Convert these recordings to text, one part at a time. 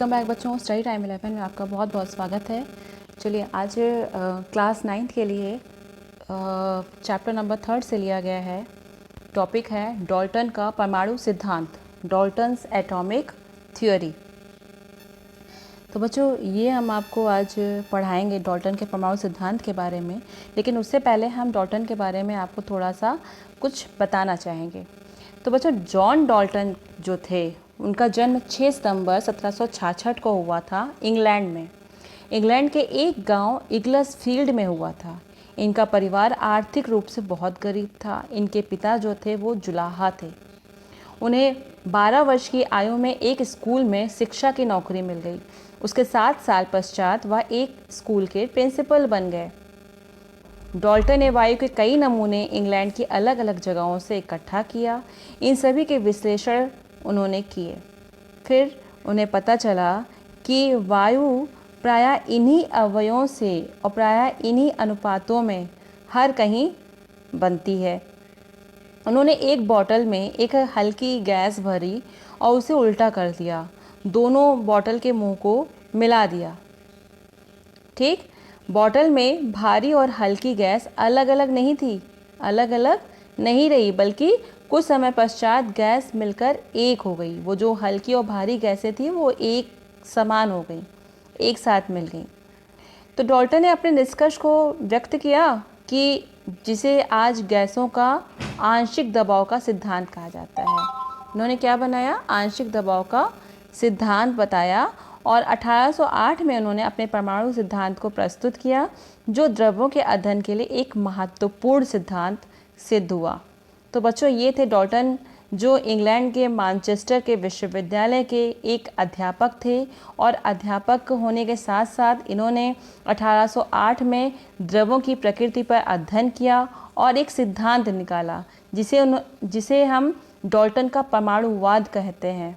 Welcome back बच्चों। Study time 11 में आपका बहुत बहुत स्वागत है। चलिए आज क्लास 9th के लिए चैप्टर नंबर 3 से लिया गया है। टॉपिक है डाल्टन का परमाणु सिद्धांत, डाल्टन्स एटॉमिक थ्योरी। तो बच्चों ये हम आपको आज पढ़ाएंगे डाल्टन के परमाणु सिद्धांत के बारे में, लेकिन उससे पहले हम डाल्टन के बारे में आपको थोड़ा सा कुछ बताना चाहेंगे। तो बच्चों जॉन डाल्टन जो थे उनका जन्म 6 सितंबर 1766 को हुआ था इंग्लैंड में। इंग्लैंड के एक गांव इगलस फील्ड में हुआ था। इनका परिवार आर्थिक रूप से बहुत गरीब था। इनके पिता जो थे वो जुलाहा थे। उन्हें 12 वर्ष की आयु में एक स्कूल में शिक्षा की नौकरी मिल गई। उसके 7 साल पश्चात वह एक स्कूल के प्रिंसिपल बन गए। डाल्टन ने वायु के कई नमूने इंग्लैंड की अलग अलग जगहों से इकट्ठा किया। इन सभी के विश्लेषण उन्होंने किए। फिर उन्हें पता चला कि वायु प्रायः इन्हीं अवयवों से और प्रायः इन्हीं अनुपातों में हर कहीं बनती है। उन्होंने एक बोतल में एक हल्की गैस भरी और उसे उल्टा कर दिया। दोनों बोतल के मुंह को मिला दिया। ठीक, बोतल में भारी और हल्की गैस अलग अलग नहीं रही, बल्कि कुछ समय पश्चात गैस मिलकर एक हो गई। वो जो हल्की और भारी गैसें थी वो एक समान हो गई, एक साथ मिल गई। तो डाल्टन ने अपने निष्कर्ष को व्यक्त किया कि जिसे आज गैसों का आंशिक दबाव का सिद्धांत कहा जाता है। उन्होंने क्या बनाया? आंशिक दबाव का सिद्धांत बताया। और 1808 में उन्होंने अपने परमाणु सिद्धांत को प्रस्तुत किया, जो द्रव्यों के अध्ययन के लिए एक महत्वपूर्ण सिद्धांत सिद्ध हुआ। तो बच्चों ये थे डाल्टन, जो इंग्लैंड के मैनचेस्टर के विश्वविद्यालय के एक अध्यापक थे। और अध्यापक होने के साथ साथ इन्होंने 1808 में द्रव्यों की प्रकृति पर अध्ययन किया और एक सिद्धांत निकाला, जिसे हम डाल्टन का परमाणुवाद कहते हैं।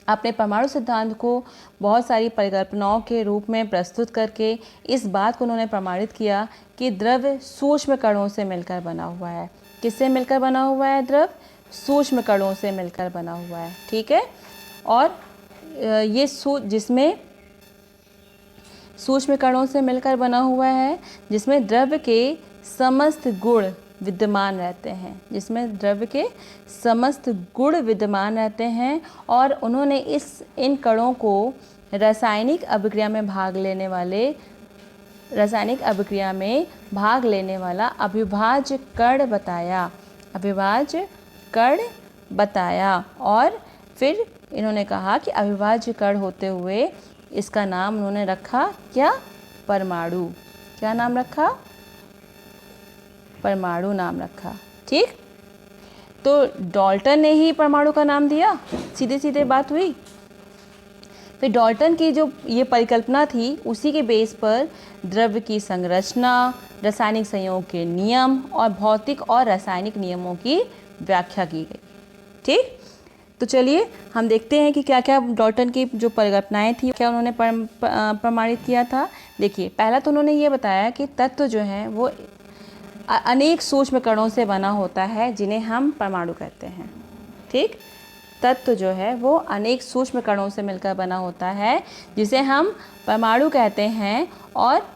अपने परमाणु सिद्धांत को बहुत सारी परिकल्पनाओं के रूप में प्रस्तुत करके इस बात को उन्होंने प्रमाणित किया कि द्रव्य सूक्ष्म कणों से मिलकर बना हुआ है। किससे मिलकर बना हुआ है? द्रव सूक्ष्म कणों से मिलकर बना हुआ है। ठीक है, और ये जिसमें सूक्ष्म कणों से मिलकर बना हुआ है, जिसमें द्रव्य के समस्त गुण विद्यमान रहते हैं, जिसमें द्रव्य के समस्त गुण विद्यमान रहते हैं। और उन्होंने इन कणों को रासायनिक अभिक्रिया में भाग लेने वाला अविभाज्य कण बताया। और फिर इन्होंने कहा कि अविभाज्य कण होते हुए इसका नाम उन्होंने रखा क्या? परमाणु। क्या नाम रखा? परमाणु नाम रखा। ठीक, तो डाल्टन ने ही परमाणु का नाम दिया, सीधे सीधे बात हुई। फिर डाल्टन की जो ये परिकल्पना थी, उसी के बेस पर द्रव्य की संरचना, रासायनिक संयोग के नियम और भौतिक और रासायनिक नियमों की व्याख्या की गई। ठीक, तो चलिए हम देखते हैं कि क्या क्या डाल्टन की जो परिकल्पनाएं थी, क्या उन्होंने प्रमाणित किया था। देखिए, पहला तो उन्होंने ये बताया कि तत्व जो है वो अनेक सूक्ष्म कणों से बना होता है, जिन्हें हम परमाणु कहते हैं। ठीक, तत्व जो है वो अनेक सूक्ष्म कणों से मिलकर बना होता है, जिसे हम परमाणु कहते हैं। और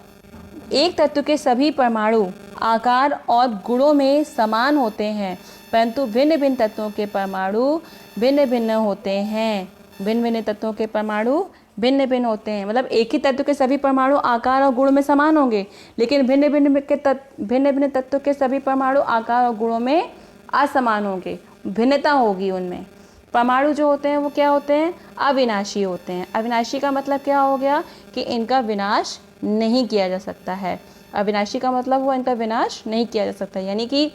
एक तत्व के सभी परमाणु आकार और गुणों में समान होते हैं, परंतु भिन्न भिन्न तत्वों के परमाणु भिन्न भिन्न होते हैं। भिन्न भिन्न तत्वों के परमाणु भिन्न भिन्न होते हैं, मतलब एक ही तत्व के सभी परमाणु आकार और गुणों में समान होंगे, लेकिन भिन्न भिन्न तत्व के सभी परमाणु आकार और गुणों में असमान होंगे, भिन्नता होगी उनमें। परमाणु जो होते हैं वो क्या होते हैं? अविनाशी होते हैं। अविनाशी का मतलब क्या हो गया? कि इनका विनाश नहीं किया जा सकता है। अविनाशी का मतलब हुआ इनका विनाश नहीं किया जा सकता, यानी कि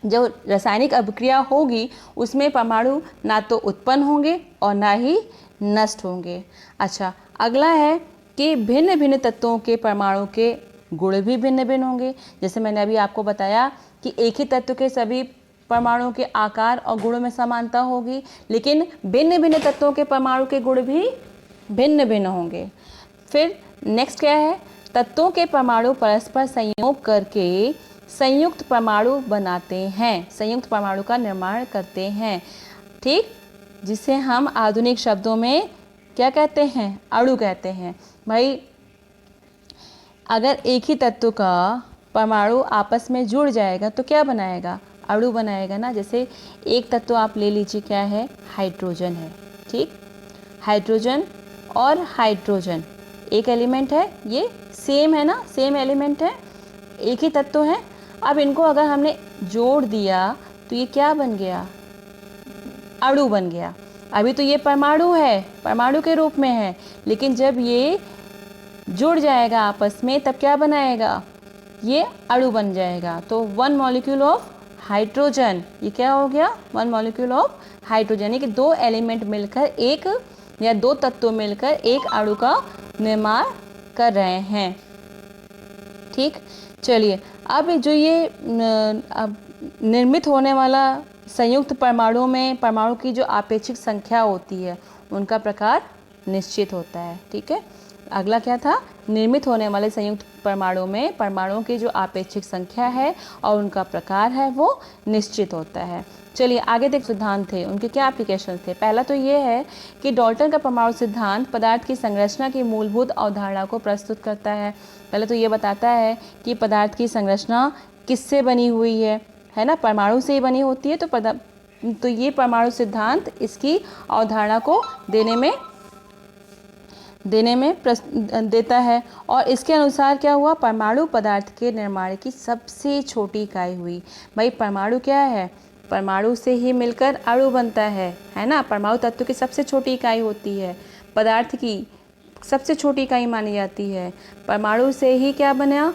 जो रासायनिक अभिक्रिया होगी उसमें परमाणु ना तो उत्पन्न होंगे और ना ही नष्ट होंगे। अच्छा, अगला है कि भिन्न भिन्न तत्वों के परमाणु के गुण भी भिन्न भिन्न होंगे। जैसे मैंने अभी आपको बताया कि एक ही तत्व के सभी परमाणु के आकार और गुणों में समानता होगी, लेकिन भिन्न भिन्न तत्वों के परमाणु के गुण भी भिन्न भिन्न होंगे। फिर नेक्स्ट क्या है? तत्वों के परमाणु परस्पर संयोग करके संयुक्त परमाणु बनाते हैं, संयुक्त परमाणु का निर्माण करते हैं। ठीक, जिसे हम आधुनिक शब्दों में क्या कहते हैं? अणु कहते हैं। भाई अगर एक ही तत्व का परमाणु आपस में जुड़ जाएगा तो क्या बनाएगा? अणु बनाएगा ना। जैसे एक तत्व आप ले लीजिए, क्या है? हाइड्रोजन है। ठीक, हाइड्रोजन और हाइड्रोजन एक एलिमेंट है, ये सेम है ना, सेम एलिमेंट है, एक ही तत्व है। अब इनको अगर हमने जोड़ दिया तो ये क्या बन गया? अणु बन गया। अभी तो ये परमाणु है, परमाणु के रूप में है, लेकिन जब ये जुड़ जाएगा आपस में तब क्या बनाएगा? ये अणु बन जाएगा। तो 1 मॉलिक्यूल ऑफ हाइड्रोजन, ये क्या हो गया? 1 मॉलिक्यूल ऑफ हाइड्रोजन, यानी कि 2 एलिमेंट मिलकर एक या 2 तत्व मिलकर एक अणु का निर्माण कर रहे हैं। ठीक, चलिए अब जो ये निर्मित होने वाला संयुक्त परमाणु में परमाणु की जो आपेक्षिक संख्या होती है उनका प्रकार निश्चित होता है। ठीक है, अगला क्या था? निर्मित होने वाले संयुक्त परमाणु में परमाणुओं की जो आपेक्षिक संख्या है और उनका प्रकार है वो निश्चित होता है। चलिए आगे देख सिद्धांत थे, उनके क्या एप्लीकेशन थे। पहला तो ये है कि डाल्टन का परमाणु सिद्धांत पदार्थ की संरचना की मूलभूत अवधारणा को प्रस्तुत करता है। पहले तो ये बताता है कि पदार्थ की संरचना किससे बनी हुई है ना, परमाणु से ही बनी होती है। तो ये परमाणु सिद्धांत इसकी अवधारणा को देने में देता है। और इसके अनुसार क्या हुआ? परमाणु पदार्थ के निर्माण की सबसे छोटी इकाई हुई। भाई परमाणु क्या है? परमाणु से ही मिलकर अणु बनता है ना। परमाणु तत्व की सबसे छोटी इकाई होती है, पदार्थ की सबसे छोटी इकाई मानी जाती है। परमाणु से ही क्या बना?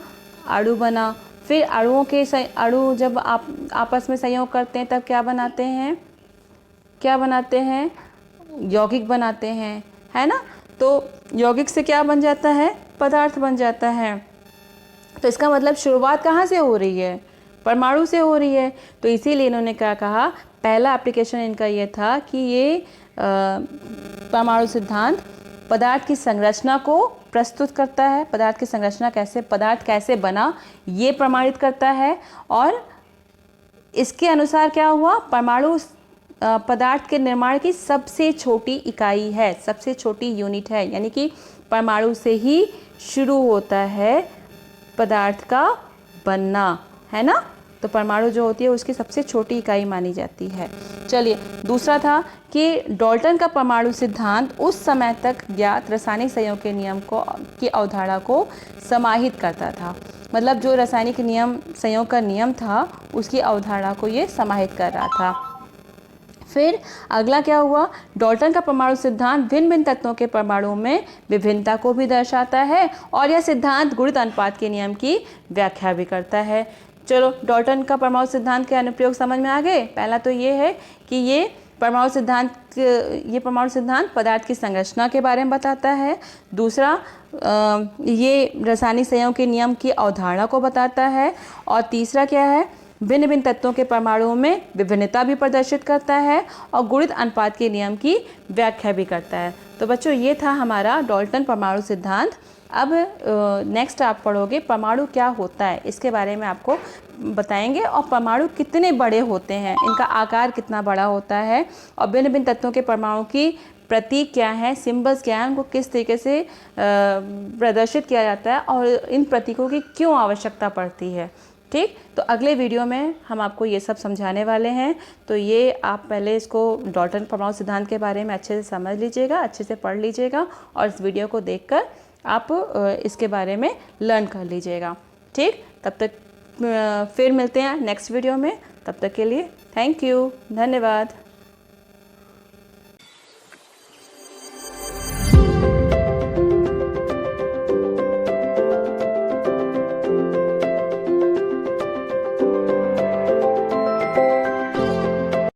अणु बना। फिर अणु जब आप आपस में संयोग करते हैं तब क्या बनाते हैं? यौगिक बनाते हैं, है ना। तो यौगिक से क्या बन जाता है? पदार्थ बन जाता है। तो इसका मतलब शुरुआत कहाँ से हो रही है? परमाणु से हो रही है। तो इसीलिए इन्होंने क्या कहा? पहला एप्लीकेशन इनका ये था कि ये परमाणु सिद्धांत पदार्थ की संरचना को प्रस्तुत करता है। पदार्थ की संरचना पदार्थ कैसे बना ये प्रमाणित करता है। और इसके अनुसार क्या हुआ? परमाणु पदार्थ के निर्माण की सबसे छोटी इकाई है, सबसे छोटी यूनिट है। यानी कि परमाणु से ही शुरू होता है पदार्थ का बनना, है ना। तो परमाणु जो होती है उसकी सबसे छोटी इकाई मानी जाती है। चलिए दूसरा था कि डाल्टन का परमाणु सिद्धांत उस समय तक ज्ञात रासायनिक संयोग के नियम की अवधारणा को समाहित करता था। मतलब जो रासायनिक संयोग का नियम था उसकी अवधारणा को ये समाहित कर रहा था। फिर अगला क्या हुआ? डाल्टन का परमाणु सिद्धांत भिन्न भिन्न तत्वों के परमाणुओं में विभिन्नता को भी दर्शाता है और यह सिद्धांत गुणित अनुपात के नियम की व्याख्या भी करता है। चलो डाल्टन का परमाणु सिद्धांत के अनुप्रयोग समझ में आ गए। पहला तो ये है कि ये परमाणु सिद्धांत पदार्थ की संरचना के बारे में बताता है। दूसरा ये रासायनिक संयोग के नियम की अवधारणा को बताता है। और तीसरा क्या है? भिन्न भिन्न तत्वों के परमाणुओं में विभिन्नता भी प्रदर्शित करता है और गुणित अनुपात के नियम की व्याख्या भी करता है। तो बच्चों ये था हमारा डाल्टन परमाणु सिद्धांत। अब नेक्स्ट आप पढ़ोगे परमाणु क्या होता है, इसके बारे में आपको बताएंगे। और परमाणु कितने बड़े होते हैं, इनका आकार कितना बड़ा होता है, और भिन्न भिन्न तत्वों के परमाणु की प्रतीक क्या है, सिंबल्स क्या हैं, उनको किस तरीके से प्रदर्शित किया जाता है और इन प्रतीकों की क्यों आवश्यकता पड़ती है। ठीक, तो अगले वीडियो में हम आपको ये सब समझाने वाले हैं। तो ये आप पहले इसको डाल्टन परमाणु सिद्धांत के बारे में अच्छे से समझ लीजिएगा, अच्छे से पढ़ लीजिएगा और इस वीडियो को देखकर आप इसके बारे में लर्न कर लीजिएगा। ठीक, तब तक फिर मिलते हैं नेक्स्ट वीडियो में। तब तक के लिए थैंक यू, धन्यवाद।